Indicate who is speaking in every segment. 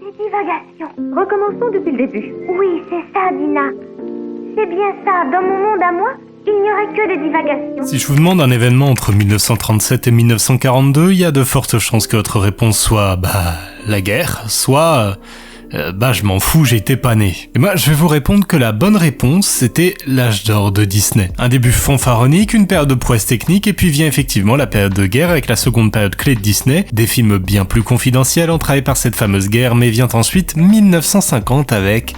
Speaker 1: Les divagations. Recommençons depuis le début. Oui, c'est ça, Dina. C'est bien ça. Dans mon monde à moi, il n'y aurait que des divagations.
Speaker 2: Si je vous demande un événement entre 1937 et 1942, il y a de fortes chances que votre réponse soit, la guerre, soit... je m'en fous, j'étais pas né. Et moi, je vais vous répondre que la bonne réponse, c'était l'âge d'or de Disney. Un début fanfaronique, une période de prouesse technique, et puis vient effectivement la période de guerre avec la seconde période clé de Disney, des films bien plus confidentiels entravés par cette fameuse guerre, mais vient ensuite 1950 avec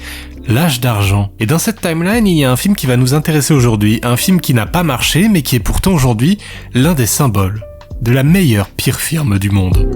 Speaker 2: l'âge d'argent. Et dans cette timeline, il y a un film qui va nous intéresser aujourd'hui, un film qui n'a pas marché, mais qui est pourtant aujourd'hui l'un des symboles de la meilleure pire firme du monde.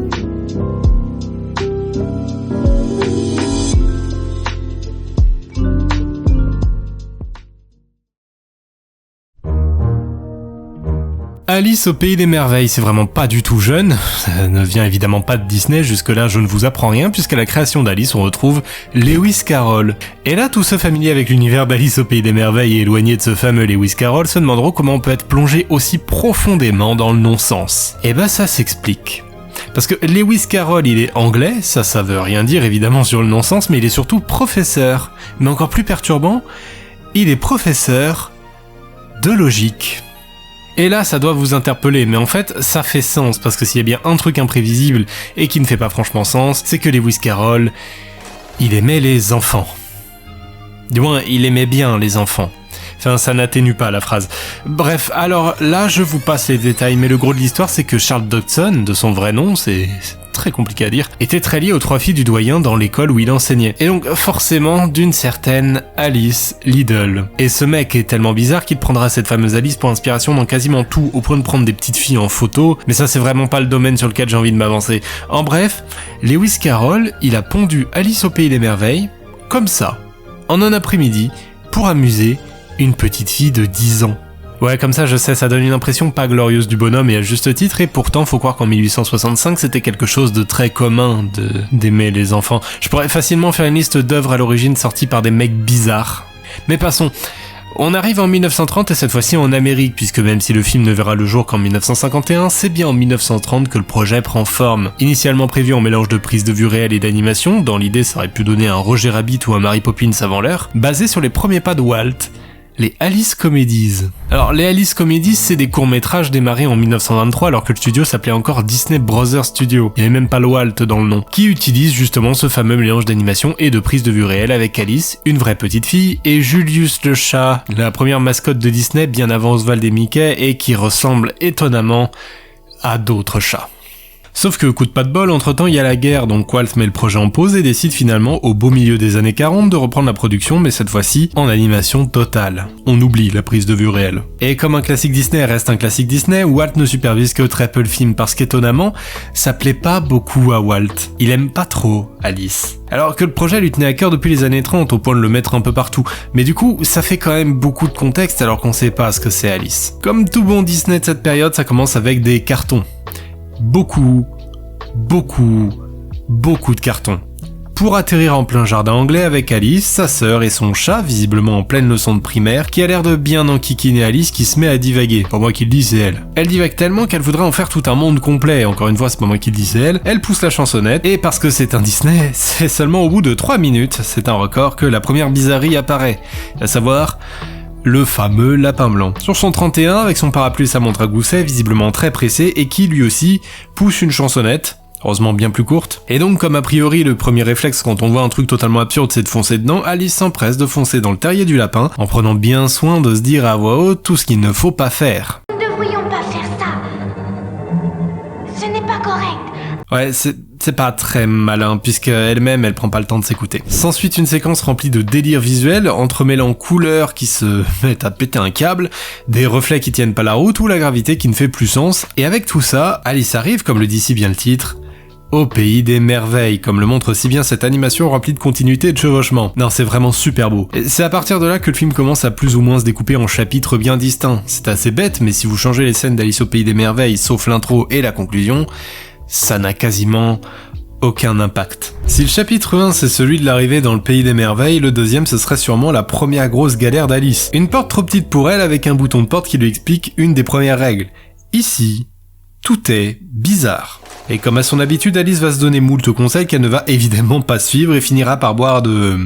Speaker 2: Alice au pays des merveilles, c'est vraiment pas du tout jeune, ça ne vient évidemment pas de Disney, jusque-là je ne vous apprends rien, puisqu'à la création d'Alice on retrouve Lewis Carroll. Et là, tous ceux familiers avec l'univers d'Alice au pays des merveilles et éloignés de ce fameux Lewis Carroll se demanderont comment on peut être plongé aussi profondément dans le non-sens. Et ça s'explique. Parce que Lewis Carroll, il est anglais, ça veut rien dire évidemment sur le non-sens, mais il est surtout professeur. Mais encore plus perturbant, il est professeur de logique. Et là, ça doit vous interpeller, mais en fait, ça fait sens, parce que s'il y a bien un truc imprévisible et qui ne fait pas franchement sens, c'est que Lewis Carroll, il aimait les enfants. Du moins, il aimait bien les enfants. Enfin, ça n'atténue pas la phrase. Bref, alors là, je vous passe les détails, mais le gros de l'histoire, c'est que Charles Dodson, de son vrai nom, c'est très compliqué à dire, était très lié aux trois filles du doyen dans l'école où il enseignait. Et donc, forcément, d'une certaine Alice Liddell. Et ce mec est tellement bizarre qu'il prendra cette fameuse Alice pour inspiration dans quasiment tout, au point de prendre des petites filles en photo, mais ça, c'est vraiment pas le domaine sur lequel j'ai envie de m'avancer. En bref, Lewis Carroll, il a pondu Alice au pays des merveilles, comme ça, en un après-midi, pour amuser une petite fille de 10 ans. Ouais, comme ça, je sais, ça donne une impression pas glorieuse du bonhomme et à juste titre, et pourtant, faut croire qu'en 1865, c'était quelque chose de très commun d'aimer les enfants. Je pourrais facilement faire une liste d'œuvres à l'origine sorties par des mecs bizarres. Mais passons. On arrive en 1930 et cette fois-ci en Amérique, puisque même si le film ne verra le jour qu'en 1951, c'est bien en 1930 que le projet prend forme. Initialement prévu en mélange de prise de vue réelle et d'animation, dans l'idée ça aurait pu donner un Roger Rabbit ou un Mary Poppins avant l'heure, basé sur les premiers pas de Walt, les Alice Comedies. Alors les Alice Comedies, c'est des courts-métrages démarrés en 1923 alors que le studio s'appelait encore Disney Brothers Studio, il n'y avait même pas le Walt dans le nom, qui utilise justement ce fameux mélange d'animation et de prise de vue réelle avec Alice, une vraie petite fille, et Julius le chat, la première mascotte de Disney bien avant Oswald et Mickey et qui ressemble étonnamment à d'autres chats. Sauf que, coup de pas de bol, entre-temps il y a la guerre, donc Walt met le projet en pause et décide finalement, au beau milieu des années 40, de reprendre la production, mais cette fois-ci en animation totale. On oublie la prise de vue réelle. Et comme un classique Disney reste un classique Disney, Walt ne supervise que très peu le film, parce qu'étonnamment, ça plaît pas beaucoup à Walt. Il aime pas trop Alice. Alors que le projet lui tenait à cœur depuis les années 30, au point de le mettre un peu partout. Mais du coup, ça fait quand même beaucoup de contexte alors qu'on sait pas ce que c'est Alice. Comme tout bon Disney de cette période, ça commence avec des cartons. Beaucoup de cartons. Pour atterrir en plein jardin anglais avec Alice, sa sœur et son chat, visiblement en pleine leçon de primaire, qui a l'air de bien enquiquiner Alice qui se met à divaguer. Pas moi qui le dis, c'est elle. Elle divague tellement qu'elle voudrait en faire tout un monde complet. Encore une fois, c'est pas moi qui le dis, c'est elle. Elle pousse la chansonnette, et parce que c'est un Disney, c'est seulement au bout de 3 minutes, c'est un record, que la première bizarrerie apparaît. À savoir... le fameux lapin blanc. Sur son 31, avec son parapluie et sa montre à gousset, visiblement très pressé, et qui, lui aussi, pousse une chansonnette, heureusement bien plus courte. Et donc, comme a priori, le premier réflexe quand on voit un truc totalement absurde, c'est de foncer dedans, Alice s'empresse de foncer dans le terrier du lapin, en prenant bien soin de se dire à voix haute tout ce qu'il ne faut pas faire.
Speaker 1: Nous ne devrions pas faire ça. Ce n'est pas correct.
Speaker 2: Ouais, c'est pas très malin, puisqu'elle-même, elle prend pas le temps de s'écouter. S'ensuit une séquence remplie de délires visuels, entremêlant couleurs qui se mettent à péter un câble, des reflets qui tiennent pas la route ou la gravité qui ne fait plus sens, et avec tout ça, Alice arrive, comme le dit si bien le titre, au pays des merveilles, comme le montre si bien cette animation remplie de continuité et de chevauchement. Non, c'est vraiment super beau. Et c'est à partir de là que le film commence à plus ou moins se découper en chapitres bien distincts. C'est assez bête, mais si vous changez les scènes d'Alice au pays des merveilles, sauf l'intro et la conclusion, ça n'a quasiment aucun impact. Si le chapitre 1 c'est celui de l'arrivée dans le pays des merveilles, le deuxième ce serait sûrement la première grosse galère d'Alice. Une porte trop petite pour elle avec un bouton de porte qui lui explique une des premières règles. Ici, tout est bizarre. Et comme à son habitude, Alice va se donner moult conseils qu'elle ne va évidemment pas suivre et finira par boire de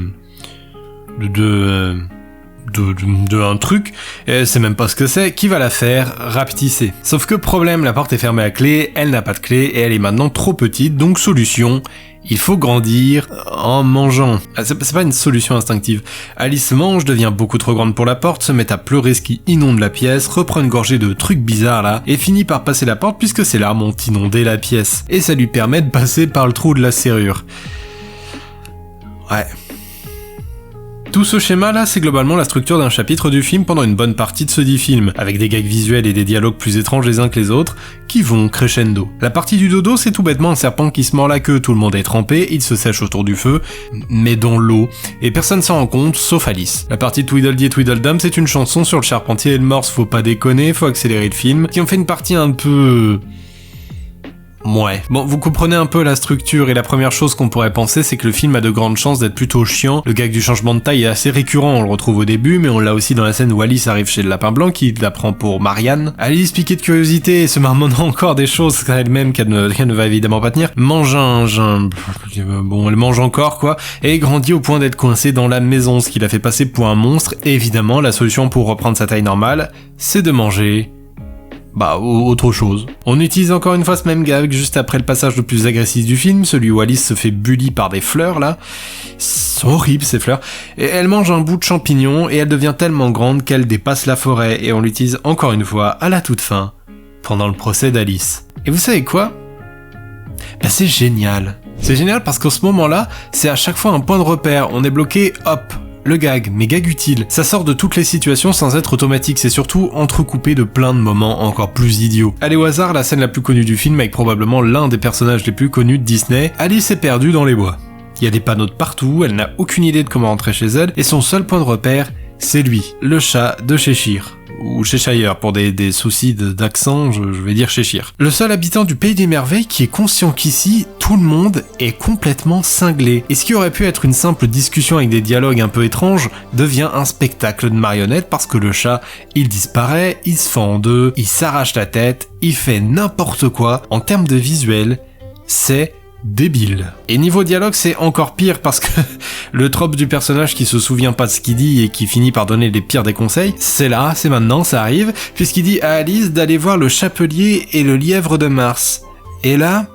Speaker 2: un truc, et elle sait même pas ce que c'est, qui va la faire rapetisser. Sauf que problème, la porte est fermée à clé, elle n'a pas de clé, et elle est maintenant trop petite, donc solution, il faut grandir en mangeant. C'est pas une solution instinctive. Alice mange, devient beaucoup trop grande pour la porte, se met à pleurer ce qui inonde la pièce, reprend une gorgée de trucs bizarres là, et finit par passer la porte puisque ses larmes ont inondé la pièce. Et ça lui permet de passer par le trou de la serrure. Ouais. Tout ce schéma-là, c'est globalement la structure d'un chapitre du film pendant une bonne partie de ce dit film, avec des gags visuels et des dialogues plus étranges les uns que les autres, qui vont crescendo. La partie du dodo, c'est tout bêtement un serpent qui se mord la queue, tout le monde est trempé, il se sèche autour du feu, mais dans l'eau, et personne s'en rend compte, sauf Alice. La partie de Tweedledee et Tweedledum, c'est une chanson sur le charpentier et le morse, faut pas déconner, faut accélérer le film, qui ont fait une partie un peu... Ouais. Bon, vous comprenez un peu la structure et la première chose qu'on pourrait penser, c'est que le film a de grandes chances d'être plutôt chiant. Le gag du changement de taille est assez récurrent, on le retrouve au début, mais on l'a aussi dans la scène où Alice arrive chez le lapin blanc, qui la prend pour Marianne. Alice, piquée de curiosité et se marmonnant encore des choses elle-même qu'elle ne va évidemment pas tenir, mange bon, elle mange encore, quoi, et grandit au point d'être coincée dans la maison, ce qui la fait passer pour un monstre, et évidemment, la solution pour reprendre sa taille normale, c'est de manger... autre chose. On utilise encore une fois ce même gag juste après le passage le plus agressif du film, celui où Alice se fait bully par des fleurs, là. C'est horrible, ces fleurs. Et elle mange un bout de champignon, et elle devient tellement grande qu'elle dépasse la forêt, et on l'utilise encore une fois à la toute fin, pendant le procès d'Alice. Et vous savez quoi ? C'est génial. C'est génial parce qu'en ce moment-là, c'est à chaque fois un point de repère. On est bloqué, hop, le gag, mais gag utile. Ça sort de toutes les situations sans être automatique, c'est surtout entrecoupé de plein de moments encore plus idiots. Allez au hasard, la scène la plus connue du film avec probablement l'un des personnages les plus connus de Disney, Alice est perdue dans les bois. Il y a des panneaux de partout, elle n'a aucune idée de comment rentrer chez elle, et son seul point de repère, c'est lui, le chat de Cheshire. Ou Cheshire, pour des soucis d'accent, je vais dire Cheshire. Le seul habitant du Pays des Merveilles qui est conscient qu'ici, tout le monde est complètement cinglé. Et ce qui aurait pu être une simple discussion avec des dialogues un peu étranges, devient un spectacle de marionnettes parce que le chat, il disparaît, il se fend en deux, il s'arrache la tête, il fait n'importe quoi. En termes de visuel, c'est débile. Et niveau dialogue, c'est encore pire parce que le trope du personnage qui se souvient pas de ce qu'il dit et qui finit par donner les pires des conseils, c'est là, c'est maintenant, ça arrive, puisqu'il dit à Alice d'aller voir le chapelier et le lièvre de Mars. Et là,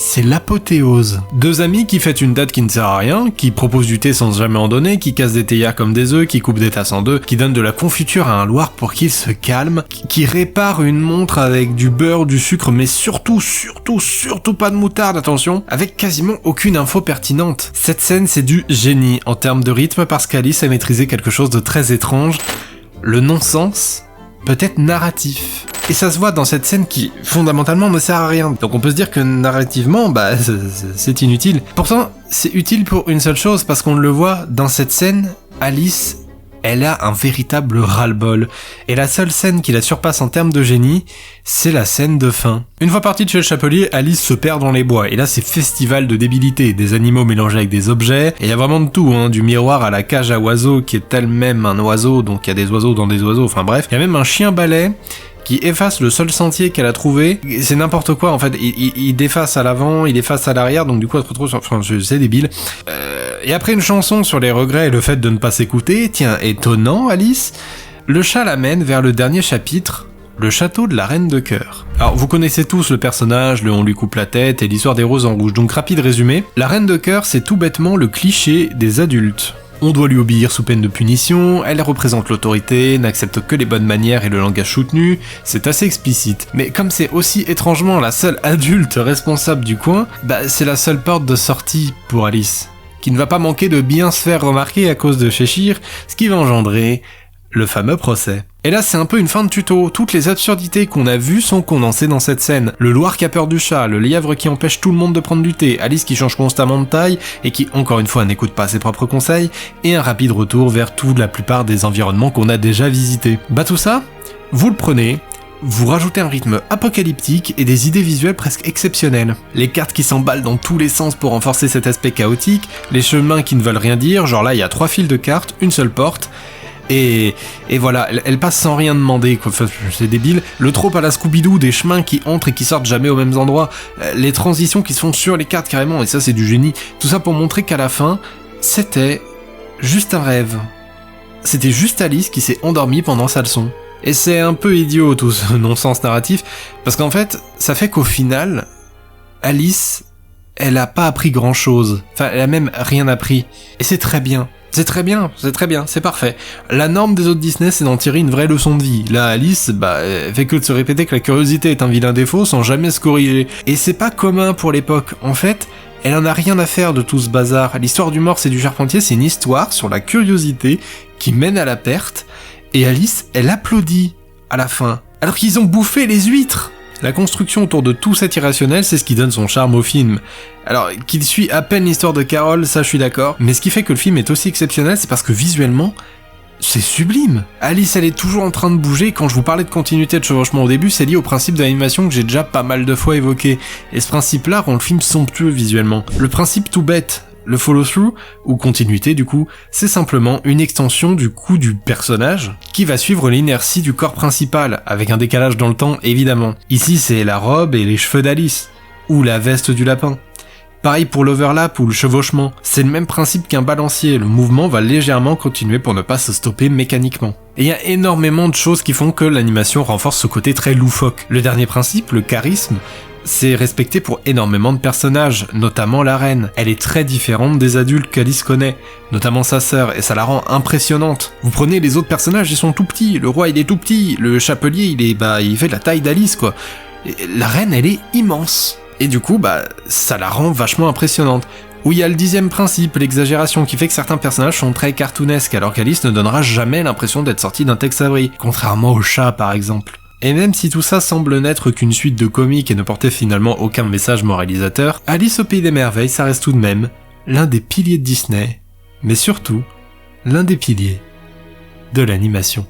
Speaker 2: c'est l'apothéose. Deux amis qui fêtent une date qui ne sert à rien, qui proposent du thé sans jamais en donner, qui cassent des théières comme des œufs, qui coupent des tasses en deux, qui donnent de la confiture à un loir pour qu'il se calme, qui réparent une montre avec du beurre, du sucre, mais surtout pas de moutarde, attention, avec quasiment aucune info pertinente. Cette scène, c'est du génie en termes de rythme parce qu'Alice a maîtrisé quelque chose de très étrange, le non-sens, peut-être narratif. Et ça se voit dans cette scène qui, fondamentalement, ne sert à rien. Donc on peut se dire que narrativement, c'est inutile. Pourtant, c'est utile pour une seule chose, parce qu'on le voit, dans cette scène, Alice, elle a un véritable ras-le-bol. Et la seule scène qui la surpasse en termes de génie, c'est la scène de fin. Une fois partie de chez le chapelier, Alice se perd dans les bois. Et là, c'est festival de débilité. Des animaux mélangés avec des objets. Et il y a vraiment de tout, du miroir à la cage à oiseaux, qui est elle-même un oiseau, donc il y a des oiseaux dans des oiseaux, enfin bref. Il y a même un chien-balai qui efface le seul sentier qu'elle a trouvé. C'est n'importe quoi, en fait. Il déface à l'avant, il efface à l'arrière, donc du coup, elle se retrouve... Enfin, c'est débile. Et après une chanson sur les regrets et le fait de ne pas s'écouter, tiens, étonnant, Alice, le chat l'amène vers le dernier chapitre, le château de la Reine de Cœur. Alors, vous connaissez tous le personnage, le on lui coupe la tête et l'histoire des roses en rouge, donc rapide résumé. La Reine de Cœur, c'est tout bêtement le cliché des adultes. On doit lui obéir sous peine de punition, elle représente l'autorité, n'accepte que les bonnes manières et le langage soutenu, c'est assez explicite. Mais comme c'est aussi étrangement la seule adulte responsable du coin, c'est la seule porte de sortie pour Alice, qui ne va pas manquer de bien se faire remarquer à cause de Cheshire, ce qui va engendrer le fameux procès. Et là, c'est un peu une fin de tuto. Toutes les absurdités qu'on a vues sont condensées dans cette scène. Le loir qui a peur du chat, le lièvre qui empêche tout le monde de prendre du thé, Alice qui change constamment de taille et qui, encore une fois, n'écoute pas ses propres conseils, et un rapide retour vers toute la plupart des environnements qu'on a déjà visités. Tout ça, vous le prenez, vous rajoutez un rythme apocalyptique et des idées visuelles presque exceptionnelles. Les cartes qui s'emballent dans tous les sens pour renforcer cet aspect chaotique, les chemins qui ne veulent rien dire, genre là il y a 3 fils de cartes, une seule porte, Et voilà, elle passe sans rien demander, quoi. Enfin, c'est débile. Le trope à la Scooby-Doo, des chemins qui entrent et qui sortent jamais aux mêmes endroits, les transitions qui se font sur les cartes carrément, et ça c'est du génie. Tout ça pour montrer qu'à la fin, c'était juste un rêve. C'était juste Alice qui s'est endormie pendant sa leçon. Et c'est un peu idiot tout ce non-sens narratif, parce qu'en fait, ça fait qu'au final, Alice, elle a pas appris grand-chose. Enfin, elle a même rien appris. Et c'est très bien. C'est très bien, c'est parfait. La norme des autres Disney, c'est d'en tirer une vraie leçon de vie. Là, Alice, elle fait que de se répéter que la curiosité est un vilain défaut sans jamais se corriger. Et c'est pas commun pour l'époque. En fait, elle en a rien à faire de tout ce bazar. L'histoire du morse et du charpentier, c'est une histoire sur la curiosité qui mène à la perte. Et Alice, elle applaudit à la fin. Alors qu'ils ont bouffé les huîtres. La construction autour de tout cet irrationnel, c'est ce qui donne son charme au film. Alors, qu'il suit à peine l'histoire de Carol, ça je suis d'accord, mais ce qui fait que le film est aussi exceptionnel, c'est parce que visuellement, c'est sublime. Alice, elle est toujours en train de bouger, quand je vous parlais de continuité de chevauchement au début, c'est lié au principe de l'animation que j'ai déjà pas mal de fois évoqué, et ce principe-là rend le film somptueux visuellement. Le principe tout bête, le follow-through, ou continuité du coup, c'est simplement une extension du coup du personnage qui va suivre l'inertie du corps principal, avec un décalage dans le temps évidemment. Ici c'est la robe et les cheveux d'Alice, ou la veste du lapin. Pareil pour l'overlap ou le chevauchement, c'est le même principe qu'un balancier, le mouvement va légèrement continuer pour ne pas se stopper mécaniquement. Et il y a énormément de choses qui font que l'animation renforce ce côté très loufoque. Le dernier principe, le charisme, c'est respecté pour énormément de personnages, notamment la reine. Elle est très différente des adultes qu'Alice connaît, notamment sa sœur, et ça la rend impressionnante. Vous prenez les autres personnages, ils sont tout petits, le roi il est tout petit, le chapelier il fait la taille d'Alice quoi. Et la reine elle est immense. Et du coup ça la rend vachement impressionnante. Où il y a le 10e principe, l'exagération, qui fait que certains personnages sont très cartoonesques, alors qu'Alice ne donnera jamais l'impression d'être sortie d'un Tex-Avery, contrairement au chat par exemple. Et même si tout ça semble n'être qu'une suite de comiques et ne porter finalement aucun message moralisateur, Alice au Pays des Merveilles, ça reste tout de même l'un des piliers de Disney, mais surtout l'un des piliers de l'animation.